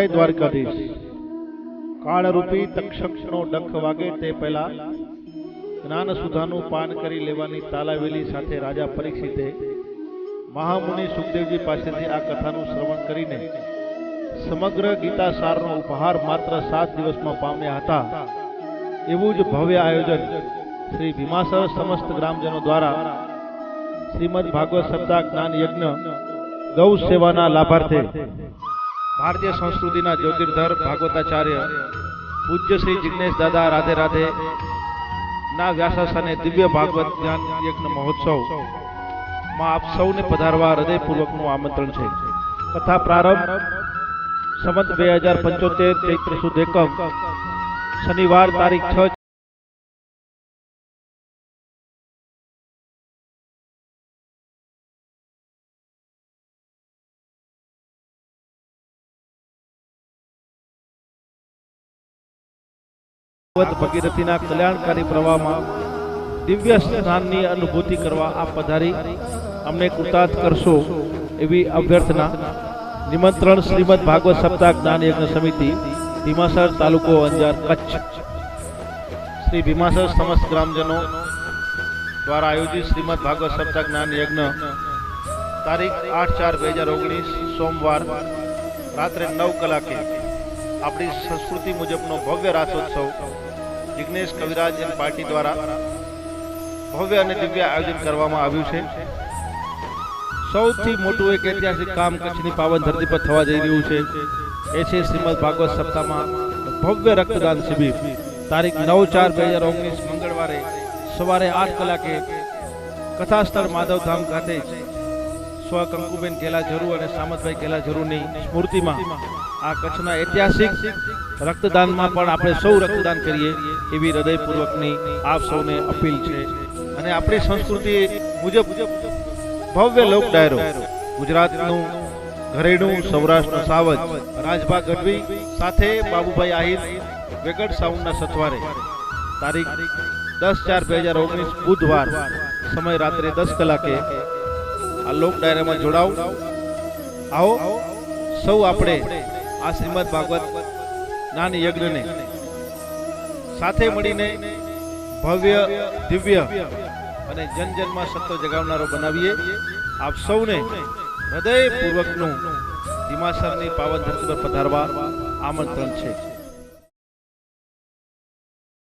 દ્વારકાધીશ। કાળરૂપી તક્ષકનો ડખ વાગે તે પહેલા જ્ઞાન સુધાનું પાન કરી લેવાની તાલાવેલી સાથે રાજા પરીક્ષિતે મહામુનિ સુખદેવજી પાસેથી આ કથાનું શ્રવણ કરીને સમગ્ર ગીતા સારનો ઉપહાર માત્ર 7 દિવસમાં પામ્યા હતા। એવું જ ભવ્ય આયોજન શ્રી ભીમાસર સમસ્ત ગ્રામજનો દ્વારા શ્રીમદ ભાગવત સપ્તાહ જ્ઞાન યજ્ઞ ગૌ સેવાના લાભાર્થે ભારતીય સંસ્કૃતિના જ્યોતિર્ધર ભાગવતાચાર્ય પૂજ્ય શ્રી જિગ્નેશ દાદા રાધે રાધે ના વ્યાસાસને દિવ્ય ભાગવત જ્ઞાન યજ્ઞ મહોત્સવ માં આપ સૌને પધારવા હૃદયપૂર્વકનું આમંત્રણ છે। કથા પ્રારંભ સંવત 2075 ચૈત્ર સુદ એકમ શનિવાર તારીખ 6 ભગીરથીના કલ્યાણકારી પ્રવાહમાં દિવ્ય સ્નાનની અનુભૂતિ કરવા આપ પધારી અમને કૃતાર્થ કરશો એવી અભ્યર્થના। નિમંત્રણ શ્રીમદ ભાગવત સપ્તાહ જ્ઞાન યજ્ઞ સમિતિ, ભીમાસર, તાલુકો અંજાર, કચ્છ। શ્રી ભીમાસર સમસ્ત ગ્રામજનો દ્વારા આયોજિત શ્રીમદ ભાગવત સપ્તાહ જ્ઞાન યજ્ઞ તારીખ 8/4/2019 સોમવાર રાત્રે 9 કલાકે આપણી સંસ્કૃતિ મુજબનો ભવ્ય રાસોત્સવ જિગ્નેશ કવિરાજ એન્ડ પાર્ટી દ્વારા ભવ્ય અને દિવ્ય આયોજન કરવામાં આવ્યું છે। સૌથી મોટું એક ઐતિહાસિક કામ કચ્છની પાવન ધરતી પર થવા જઈ રહ્યું છે એ છે શ્રીમદ ભાગવત સપ્તાહમાં ભવ્ય રક્તદાન શિબિર તારીખ 9/4/2019 મંગળવારે સવારે 8 કલાકે કથાસ્થળ માધવધામ ખાતે સ્વ કંકુબેન ઘેલા જરૂ અને સામતભાઈ ઘેલા જરૂની સ્મૃતિમાં આ કચ્છના ઐતિહાસિક રક્તદાનમાં પણ આપણે સૌ રક્તદાન કરીએ એવી હૃદયપૂર્વકની આપ સૌને અપીલ છે। અને આપણી સંસ્કૃતિ મુજબ ભવ્ય લોક ડાયરો ગુજરાતનું ઘરેણું, સૌરાષ્ટ્રનું સાવજ રાજભા ગઢવી સાથે બાબુભાઈ આહિર વેગડ સાઉન્ડના સથવારે તારીખ 10/4/2019 બુધવાર સમય રાત્રે 10 કલાકે આ લોક ડાયરામાં જોડાવ। આવો સૌ આપણે આ શ્રીમદ ભાગવત જ્ઞાન યજ્ઞને સાથે મળીને ભવ્ય, દિવ્ય અને જનજનમાં સત્વ જગાવનારો બનાવીએ। આપ સૌને હૃદયપૂર્વકનું ભીમાસરની પાવન ધરતી પર પધારવા આમંત્રણ છે।